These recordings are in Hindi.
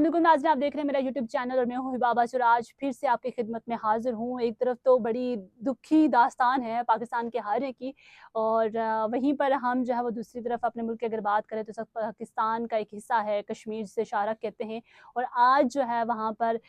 बिल्कुल नाज़रीन, आप देख रहे हैं मेरा यूट्यूब चैनल और मैं हूँ हिबा अब्बास और आज फिर से आपकी खिदमत में हाज़िर हूँ। एक तरफ तो बड़ी दुखी दास्तान है पाकिस्तान के हारने की और वहीं पर हम जो है वो दूसरी तरफ अपने मुल्क की अगर बात करें तो सब पाकिस्तान का एक हिस्सा है कश्मीर, जिसे शारक कहते हैं। और आज जो है वहाँ पर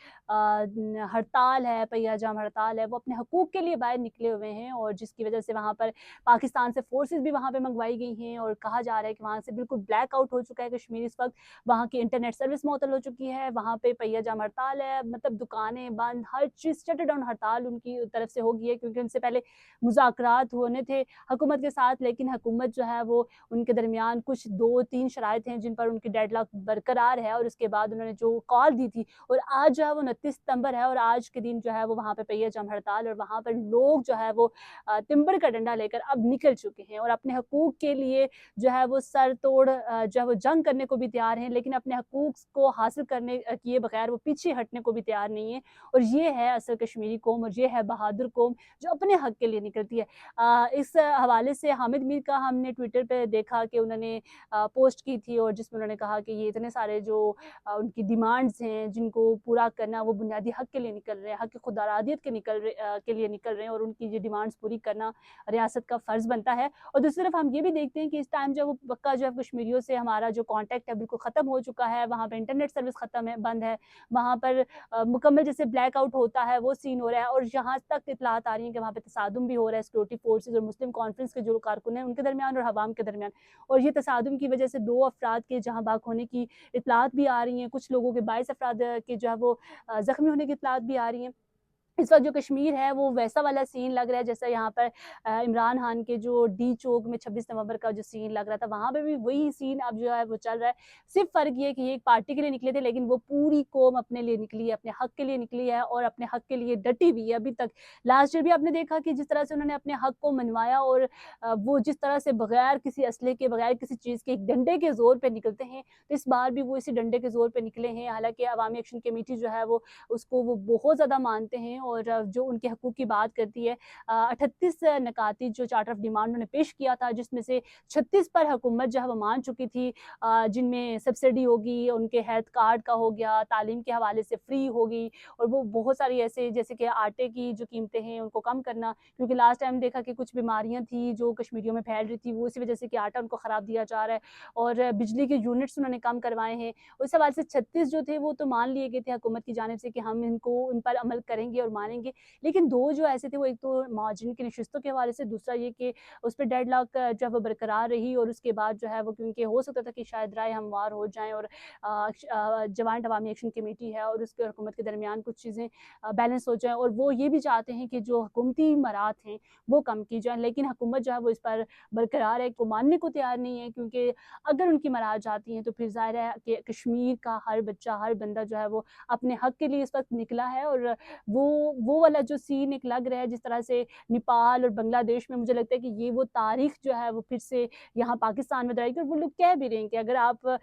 हड़ताल है, पहिया जाम हड़ताल है, वो अपने हकूक़ के लिए बाहर निकले हुए हैं और जिसकी वजह से वहाँ पर पाकिस्तान से फ़ोर्सेस भी वहाँ पे मंगवाई गई हैं और कहा जा रहा है कि वहाँ से बिल्कुल ब्लैक आउट हो चुका है कश्मीर इस वक़्त। वहाँ की इंटरनेट सर्विस मुअत्तल हो चुकी है, वहाँ पे पहिया जाम हड़ताल है, मतलब दुकानें बंद, हर चीज़ शट डाउन हड़ताल उनकी तरफ से हो गई है क्योंकि उनसे पहले मुज़ाकरात होने थे हुकूमत के साथ, लेकिन हुकूमत जो है वो उनके दरमियान कुछ 2-3 शराइत हैं जिन पर उनकी डेडलॉक बरकरार है और उसके बाद उन्होंने जो कॉल दी थी और आज जो है वो 29 सितंबर है और आज के दिन जो है वो वहाँ पे पहिया जाम हड़ताल और वहाँ पर लोग जो है वो तिम्बर का डंडा लेकर अब निकल चुके हैं और अपने हकूक़ के लिए जो है वो सर तोड़ जो है वो जंग करने को भी तैयार हैं, लेकिन अपने हकूक़ को हासिल करने किए बगैर वो पीछे हटने को भी तैयार नहीं है। और ये है असल कश्मीरी कौम और ये है बहादुर कौम जो अपने हक के लिए निकलती है। इस हवाले से हामिद मीर का हमने ट्विटर पे देखा कि उन्होंने पोस्ट की थी और जिसमें उन्होंने कहा कि ये इतने सारे जो उनकी डिमांड्स हैं जिनको पूरा करना वो बुनियादी हक के लिए निकल रहे हैं, हक खुदारादियत के लिए निकल रहे हैं और उनकी ये डिमांड्स पूरी करना रियासत का फ़र्ज़ बनता है। और दूसरी तरफ हम ये भी देखते हैं कि इस टाइम जो वो पक्का जो है कश्मीरियों से हमारा जो कॉन्टैक्ट है बिल्कुल ख़त्म हो चुका है, वहाँ पे इंटरनेट सर्विस ख़त्म है, बंद है, वहाँ पर मुकम्मल जैसे ब्लैक आउट होता है वो सीन हो रहा है और यहाँ तक इत्तलात आ रही हैं कि वहाँ पे तसादुम भी हो रहा है सिक्योरिटी फोर्सेस और मुस्लिम कॉन्फ्रेंस के जो कारकुन हैं उनके दरमियान और हवाम के दरमियान। और ये तसादुम की वजह से 2 अफराद के जहाँ बाग होने की इत्तलात भी आ रही हैं, कुछ लोगों के 22 अफराद के जो है वो ज़ख्मी होने की इत्तलात भी आ रही हैं। इस वक़्त जो कश्मीर है वो वैसा वाला सीन लग रहा है जैसा यहाँ पर इमरान खान के जो डी चौक में 26 नवंबर का जो सीन लग रहा था, वहाँ पे भी वही सीन अब जो है वो चल रहा है। सिर्फ़ फ़र्क ये है कि ये एक पार्टी के लिए निकले थे लेकिन वो पूरी कौम अपने लिए निकली है, अपने हक़ के लिए निकली है और अपने हक़ के लिए डटी हुई है अभी तक। लास्ट ईयर भी आपने देखा कि जिस तरह से उन्होंने अपने हक़ को मनवाया और वो जिस तरह से बगैर किसी असले के, बगैर किसी चीज़ के एक डंडे के ज़ोर पे निकलते हैं, तो इस बार भी वो इसी डंडे के ज़ोर पे निकले हैं। हालाँकि अवामी एक्शन कमेटी जो है वो उसको वो बहुत ज़्यादा मानते हैं और जो उनके हकूक़ की बात करती है। 38 नकाती जो चार्टर ऑफ डिमांड उन्होंने पेश किया था जिसमें से 36 पर हुकूमत जो है वो मान चुकी थी, जिनमें सब्सिडी होगी, उनके हेल्थ कार्ड का हो गया, तालीम के हवाले से फ्री होगी और वो बहुत सारी ऐसे जैसे कि आटे की जो कीमतें हैं उनको कम करना, क्योंकि लास्ट टाइम देखा कि कुछ बीमारियाँ थी जो कश्मीरियों में फैल रही थी, वो इसी वजह से कि आटा उनको ख़राब दिया जा रहा है और बिजली के यूनिट्स उन्होंने कम करवाए हैं। उस हवाले से 36 जो थे वो तो मान लिए गए थे हुकूमत की जानिब से कि हम इनको उन पर अमल करेंगे और मानेंगे। लेकिन 2 जो ऐसे थे वो एक तो महाजरीन की नशिस्तों के हवाले से, दूसरा ये कि उस पे डेडलॉक जो है वो बरकरार रही और उसके बाद जो है वो क्योंकि हो सकता था कि शायद राय हमवार हो जाएँ और जवाइंट अवामी एक्शन कमेटी है और उसके हुकूमत के दरमियान कुछ चीज़ें बैलेंस हो जाएँ और वो ये भी चाहते हैं कि जो हुकूमती इमारात हैं वो कम की जाएँ। लेकिन हुकूमत जो है वो इस पर बरकरार है, को मानने को तैयार नहीं है क्योंकि अगर उनकी मराद जाती हैं तो फिर ज़ाहिर है कि कश्मीर का हर बच्चा, हर बंदा जो है वो अपने हक़ के लिए इस वक़्त निकला है और वो वाला जो सीन एक लग रहा है जिस तरह से नेपाल और बांग्लादेश में, मुझे लगता है कि ये वो तारीख़ जो है वो फिर से यहाँ पाकिस्तान में दोहराएगी और वो लोग कह भी रहे हैं कि अगर आप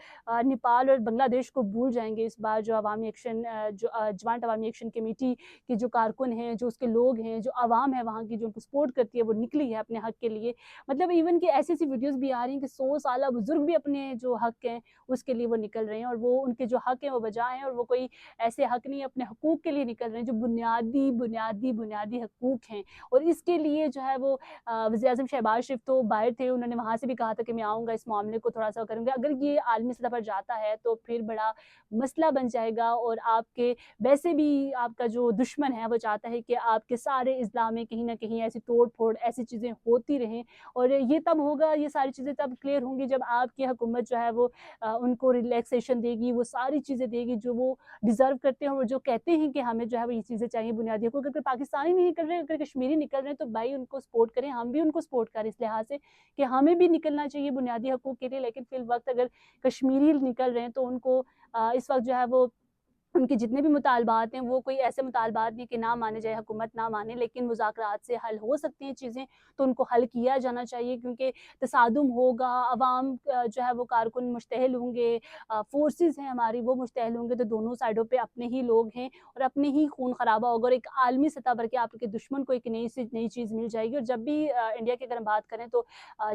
नेपाल और बांग्लादेश को भूल जाएँगे इस बार जो अवामी एक्शन जॉइंट अवामी एक्शन कमेटी के जो कारकुन हैं, जो उसके लोग हैं, जो आवाम है वहाँ की जो उनको सपोर्ट करती है वो निकली है अपने हक़ के लिए। मतलब इवन कि ऐसी-ऐसी वीडियोज़ भी आ रही हैं कि 100 साला बुज़ुर्ग भी अपने जो हक़ हैं उसके लिए वो निकल रहे हैं और वो उनके जो हक़ हैं वो बजा हैं और वो कोई ऐसे हक़ नहीं अपने हकूक़ के लिए निकल रहे हैं जो बुनियादी हकूक़ हैं। और इसके लिए जो है वो वज़ीर-ए-आज़म शहबाज़ शरीफ़ तो बाहर थे, उन्होंने वहाँ से भी कहा था कि मैं आऊँगा, इस मामले को थोड़ा-सा करूँगा। अगर ये आलमी सतह पर जाता है तो फिर बड़ा मसला बन जाएगा और आपके वैसे भी आपका जो दुश्मन है वो चाहता है कि आपके सारे इस्लाम में कहीं न कहीं ऐसी तोड़-फोड़, ऐसी चीज़ें होती रहें और ये तब होगा, ये सारी चीज़ें तब क्लियर होंगी जब आपकी हुकूमत जो है वो उनको रिलैक्सेशन देगी, वो सारी चीज़ें देगी जो वो डिज़र्व करते हैं और जो कहते हैं कि हमें जो है वो ये चीज़ें चाहिए बुनियादी हकूक़। अगर पाकिस्तानी नहीं निकल रहे, अगर कश्मीरी निकल रहे हैं तो भाई उनको सपोर्ट करें, हम भी उनको सपोर्ट करें इस लिहाज से कि हमें भी निकलना चाहिए बुनियादी हकूक़ के लिए। लेकिन फ़िल वक़्त अगर कश्मीरी निकल रहे हैं तो उनको इस वक़्त जो है वो उनके जितने भी मुतालबात हैं वो कोई ऐसे मुतालबात नहीं कि ना माने जाए, हुकूमत ना माने, लेकिन मुज़ाकरात से हल हो सकती हैं चीज़ें, तो उनको हल किया जाना चाहिए क्योंकि तसादुम होगा, अवाम जो है वो कारकुन मुश्तहल होंगे, फ़ोर्सेस हैं हमारी वो मुश्तहल होंगे, तो दोनों साइडों पे अपने ही लोग हैं और अपने ही खून खराबा होगा और एक आलमी सतह पर के आपके दुश्मन को एक नई चीज़ मिल जाएगी। और जब भी इंडिया की अगर हम बात करें तो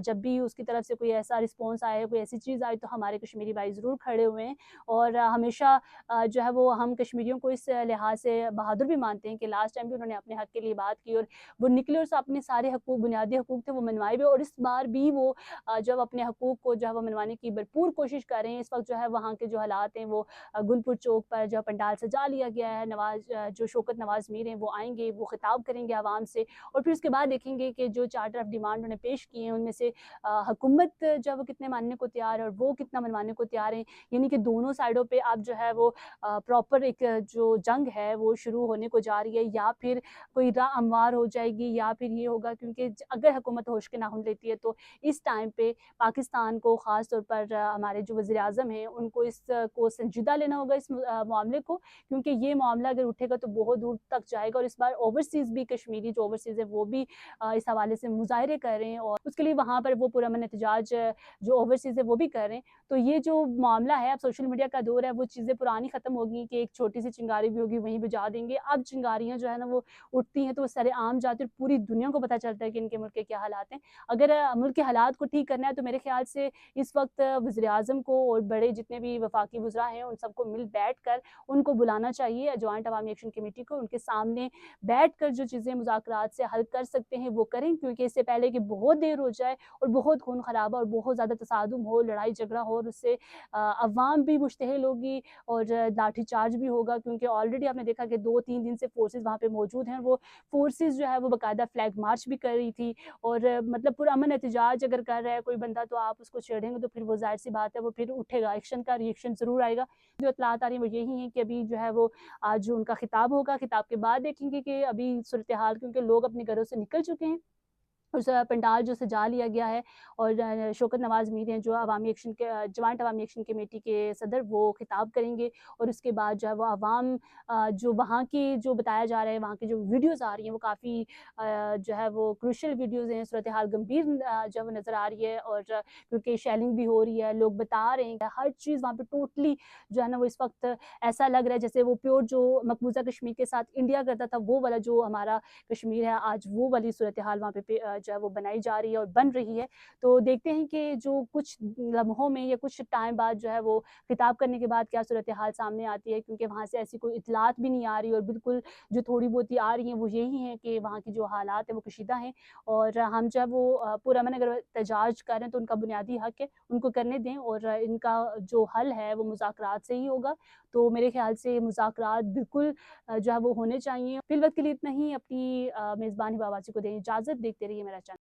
जब भी उसकी तरफ से कोई ऐसा रिस्पॉन्स आया, कोई ऐसी चीज़ आई, तो हमारे कश्मीरी भाई ज़रूर खड़े हुए हैं और हमेशा जो है वो हम कश्मीरियों को इस लिहाज से बहादुर भी मानते हैं कि लास्ट टाइम भी उन्होंने अपने हक के लिए बात की और वो निकले और अपने सारे हकूक, बुनियादी हकूक थे वो मनवाए भी, और इस बार भी वो जब अपने हकूक को जो है वो मनवाने की भरपूर कोशिश कर रहे हैं। इस वक्त जो है वहाँ के जो हालात हैं वो गुलपुर चौक पर जो पंडाल सजा लिया गया है, जो शौकत नवाज मीर हैं वो आएंगे, वो खिताब करेंगे आवाम से और फिर उसके बाद देखेंगे कि जो चार्टर ऑफ डिमांड उन्होंने पेश किए हैं उनमें से हुकूमत जो है वो कितने मानने को तैयार है और वो कितना मनवाने को तैयार है। यानी कि दोनों साइडों पे अब जो है वो प्रॉपर एक जो जंग है वो शुरू होने को जा रही है, या फिर कोई राह हमवार हो जाएगी, या फिर ये होगा क्योंकि अगर हुकूमत होश के नाखून लेती है तो इस टाइम पे पाकिस्तान को ख़ास तौर पर हमारे जो वज़ीर आज़म हैं उनको को संजीदा लेना होगा इस मामले को, क्योंकि ये मामला अगर उठेगा तो बहुत दूर तक जाएगा और इस बार ओवरसीज़ भी कश्मीरी जो ओवरसीज़ है वो भी इस हवाले से मुज़ाहरे कर रहे हैं और उसके लिए वहाँ पर वो पुरअमन एहतजाज जो ओवरसीज़ है वो भी कर रहे हैं। तो ये जो मामला है, अब सोशल मीडिया का दौर है, वो चीज़ें पुरानी ख़त्म हो गई कि एक छोटी-सी चिंगारी भी होगी वहीं बुझा देंगे। अब चिंगारियाँ जो है ना वो उठती हैं तो वो सरेआम जाती है और पूरी दुनिया को पता चलता है कि इनके मुल्क के क्या हालात हैं। अगर मुल्क के हालात को ठीक करना है तो मेरे ख़्याल से इस वक़्त वज़ीर-ए-आज़म को और बड़े जितने भी वफ़ाकी वुज़रा हैं उन सबको मिल बैठकर उनको बुलाना चाहिए, जॉइंट अवामी एक्शन कमेटी को, उनके सामने बैठकर जो चीज़ें मुज़ाकरात से हल कर सकते हैं वो करें, क्योंकि इससे पहले कि बहुत देर हो जाए और बहुत खून-खराबा और बहुत ज़्यादा तसादुम हो, लड़ाई-झगड़ा हो और उससे अवाम भी मुश्तहिल होगी और लाठीचार्ज भी होगा, क्योंकि ऑलरेडी आपने देखा कि 2-3 दिन से फ़ोर्सेज़ वहाँ पे मौजूद हैं और वो फ़ोर्सेज़ जो है वो बाकायदा फ्लैग मार्च भी कर रही थी और मतलब पुरअमन एहतजाज अगर कर रहा है कोई बंदा तो आप उसको छेड़ेंगे तो फिर वो ज़ाहिर-सी बात है वो फिर उठेगा, एक्शन का रिएक्शन ज़रूर आएगा। जो इत्तलात आ रही हैं वो यही हैं कि अभी जो है वो आज जो उनका खिताब होगा, खिताब के बाद देखेंगे कि अभी सूरत-ए-हाल, क्योंकि लोग अपने घरों से निकल चुके हैं। उस पंडाल जो सजा लिया गया है और शौकत नवाज़ मीर हैं जो अवामी एक्शन के जॉइंट अवामी एक्शन कमेटी के सदर, वो खिताब करेंगे और उसके बाद जो है वो अवाम जो वहाँ की जो बताया जा रहा है, वहाँ की जो वीडियोज़ आ रही हैं वो काफ़ी जो है वो क्रूशियल वीडियोज़ हैं, सूरत हाल गंभीर जो है वो नज़र आ रही है और क्योंकि शेलिंग भी हो रही है, लोग बता रहे हैं कि हर चीज़ वहाँ पे टोटली जो है ना वो इस वक्त ऐसा लग रहा है जैसे वो प्योर जो मकबूजा कश्मीर के साथ इंडिया करता था वो वाला जो हमारा कश्मीर है, आज वो वाली सूरत हाल वहाँ पे जो है वो बनाई जा रही है और बन रही है। तो देखते हैं कि जो कुछ लम्हों में या कुछ टाइम बाद जो है वो खिताब करने के बाद क्या सूरत हाल सामने आती है, क्योंकि वहाँ से ऐसी कोई इत्तलात भी नहीं आ रही और बिल्कुल जो थोड़ी बहुत ही आ रही हैं वो यही हैं कि वहाँ की जो हालात हैं वो कशीदा हैं और हम जो है वो पुरअमन अगर एहतजाज कर रहे हैं तो उनका बुनियादी हक है, उनको करने दें और इनका जो हल है वो मुज़ाकरात से ही होगा। तो मेरे ख़्याल से मुज़ाकरात बिल्कुल जो है वो होने चाहिए। फ़िलवक़्त के लिए इतना ही, अपनी मेज़बान हिबा बाची को दें इजाज़त, देखते रहिए मेरा चैनल।